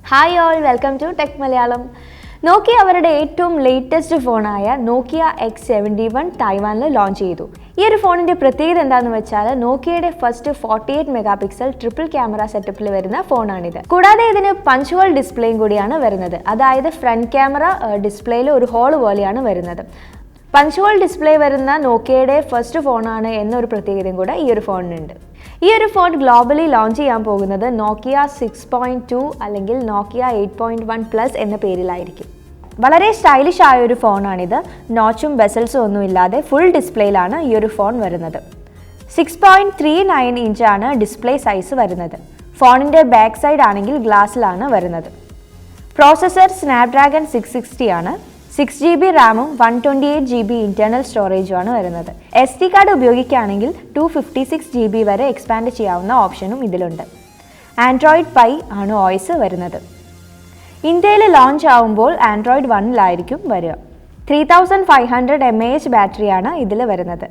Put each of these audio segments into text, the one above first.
Hi all, welcome to Tech Malayalam. Nokia അവരുടെ ഏറ്റവും latest ഫോണായ Nokia X71 തായ്വാനിൽ launch ചെയ്തു. ഈ ഒരു ഫോണിന്റെ പ്രത്യേകത എന്താണെന്ന് വെച്ചാൽ നോക്കിയയുടെ ഫസ്റ്റ് 48 മെഗാപിക്സൽ ട്രിപ്പിൾ ക്യാമറ സെറ്റപ്പിൽ വരുന്ന ഫോണാണിത്. കൂടാതെ ഇതിന് പഞ്ച് ഹോൾ ഡിസ്പ്ലേയും കൂടിയാണ് വരുന്നത്. അതായത് ഫ്രണ്ട് ക്യാമറ ഡിസ്പ്ലേയിൽ ഒരു ഹോൾ പോലെയാണ് വരുന്നത്. പഞ്ച് ഹോൾ ഡിസ്പ്ലേ വരുന്ന നോക്കിയയുടെ ഫസ്റ്റ് ഫോണാണ് എന്നൊരു പ്രത്യേകതയും കൂടെ ഈ ഒരു ഫോണിനുണ്ട്. ഈ ഒരു ഫോൺ ഗ്ലോബലി ലോഞ്ച് ചെയ്യാൻ പോകുന്നത് Nokia 6.2 അല്ലെങ്കിൽ Nokia 8.1 പ്ലസ് എന്ന പേരിലായിരിക്കും. വളരെ സ്റ്റൈലിഷ് ആയ ഒരു ഫോണാണിത്. നോച്ചും ബെസൽസും ഒന്നും ഇല്ലാതെ ഫുൾ ഡിസ്പ്ലേയിലാണ് ഈ ഒരു ഫോൺ വരുന്നത്. 6.39 ഇഞ്ചാണ് ഡിസ്പ്ലേ സൈസ് വരുന്നത്. ഫോണിൻ്റെ ബാക്ക് സൈഡ് ആണെങ്കിൽ ഗ്ലാസ്സിലാണ് വരുന്നത്. പ്രോസസ്സർ സ്നാപ്ഡ്രാഗൺ 660 ആണ്. 6GB റാമും 128GB ഇന്റേണൽ സ്റ്റോറേജുമാണ് വരുന്നത്. SD കാർഡ് ഉപയോഗിക്കുകയാണെങ്കിൽ 256GB വരെ എക്സ്പാൻഡ് ചെയ്യാവുന്ന ഓപ്ഷനും ഇതിലുണ്ട്. ആൻഡ്രോയിഡ് പൈ ആണ് OS വരുന്നത്. ഇന്ത്യയിൽ ലോഞ്ച് ആവുമ്പോൾ ആൻഡ്രോയിഡ് 1 വരിക. 3500 mAh ബാറ്ററിയാണ് ഇതിൽ വരുന്നത്.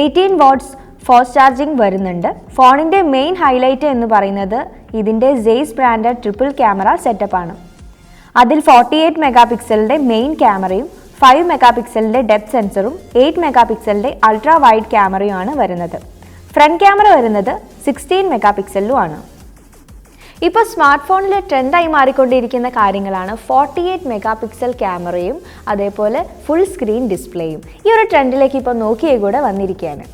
18 വാട്ട്സ് ഫാസ്റ്റ് ചാർജിംഗ് വരുന്നുണ്ട്. ഫോണിൻ്റെ മെയിൻ ഹൈലൈറ്റ് എന്ന് പറയുന്നത് ഇതിൻ്റെ Zeiss ബ്രാൻഡഡ് ട്രിപ്പിൾ ക്യാമറ സെറ്റപ്പാണ്. അതിൽ 48 മെഗാപിക്സലിൻ്റെ മെയിൻ ക്യാമറയും 5 മെഗാപിക്സലിൻ്റെ ഡെപ്ത് സെൻസറും 8 മെഗാപിക്സലിൻ്റെ അൾട്രാ വൈഡ് ക്യാമറയുമാണ് വരുന്നത്. ഫ്രണ്ട് ക്യാമറ വരുന്നത് 16 മെഗാപിക്സലിലുമാണ്. ഇപ്പോൾ സ്മാർട്ട് ഫോണിൽ ട്രെൻഡായി മാറിക്കൊണ്ടിരിക്കുന്ന കാര്യങ്ങളാണ് 48 മെഗാപിക്സൽ ക്യാമറയും അതേപോലെ ഫുൾ സ്ക്രീൻ ഡിസ്പ്ലേയും. ഈ ഒരു ട്രെൻഡിലേക്ക് ഇപ്പോൾ നോക്കിയ കൂടെ വന്നിരിക്കുകയാണ്.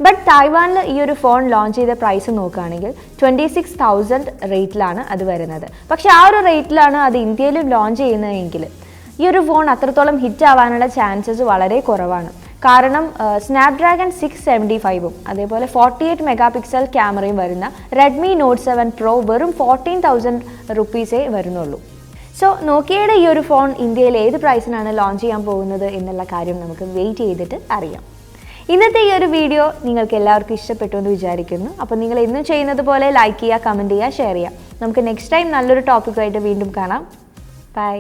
ബട്ട് തായ്വാനിൽ ഈ ഒരു ഫോൺ ലോഞ്ച് ചെയ്ത പ്രൈസ് നോക്കുകയാണെങ്കിൽ 26,000 റേറ്റിലാണ് അത് വരുന്നത്. പക്ഷേ ആ ഒരു റേറ്റിലാണ് അത് ഇന്ത്യയിലും ലോഞ്ച് ചെയ്യുന്നതെങ്കിൽ ഈ ഒരു ഫോൺ അത്രത്തോളം ഹിറ്റ് ആവാനുള്ള ചാൻസസ് വളരെ കുറവാണ്. കാരണം സ്നാപ്ഡ്രാഗൺ 675ഉം അതേപോലെ 48 മെഗാപിക്സൽ ക്യാമറയും വരുന്ന റെഡ്മി നോട്ട് 7 പ്രോ വെറും 14,000 റുപ്പീസേ വരുന്നുള്ളൂ. സോ നോക്കിയയുടെ ഈ ഒരു ഫോൺ ഇന്ത്യയിൽ ഏത് പ്രൈസിനാണ് ലോഞ്ച് ചെയ്യാൻ പോകുന്നത് എന്നുള്ള കാര്യം നമുക്ക് വെയിറ്റ് ചെയ്തിട്ട് അറിയാം. ഇന്നത്തെ ഈ ഒരു വീഡിയോ നിങ്ങൾക്ക് എല്ലാവർക്കും ഇഷ്ടപ്പെട്ടു എന്ന് വിചാരിക്കുന്നു. അപ്പോൾ നിങ്ങൾ എന്നും ചെയ്യുന്നത് പോലെ ലൈക്ക് ചെയ്യുക, കമൻറ്റ് ചെയ്യുക, ഷെയർ ചെയ്യുക. നമുക്ക് നെക്സ്റ്റ് ടൈം നല്ലൊരു ടോപ്പിക്കായിട്ട് വീണ്ടും കാണാം. ബൈ.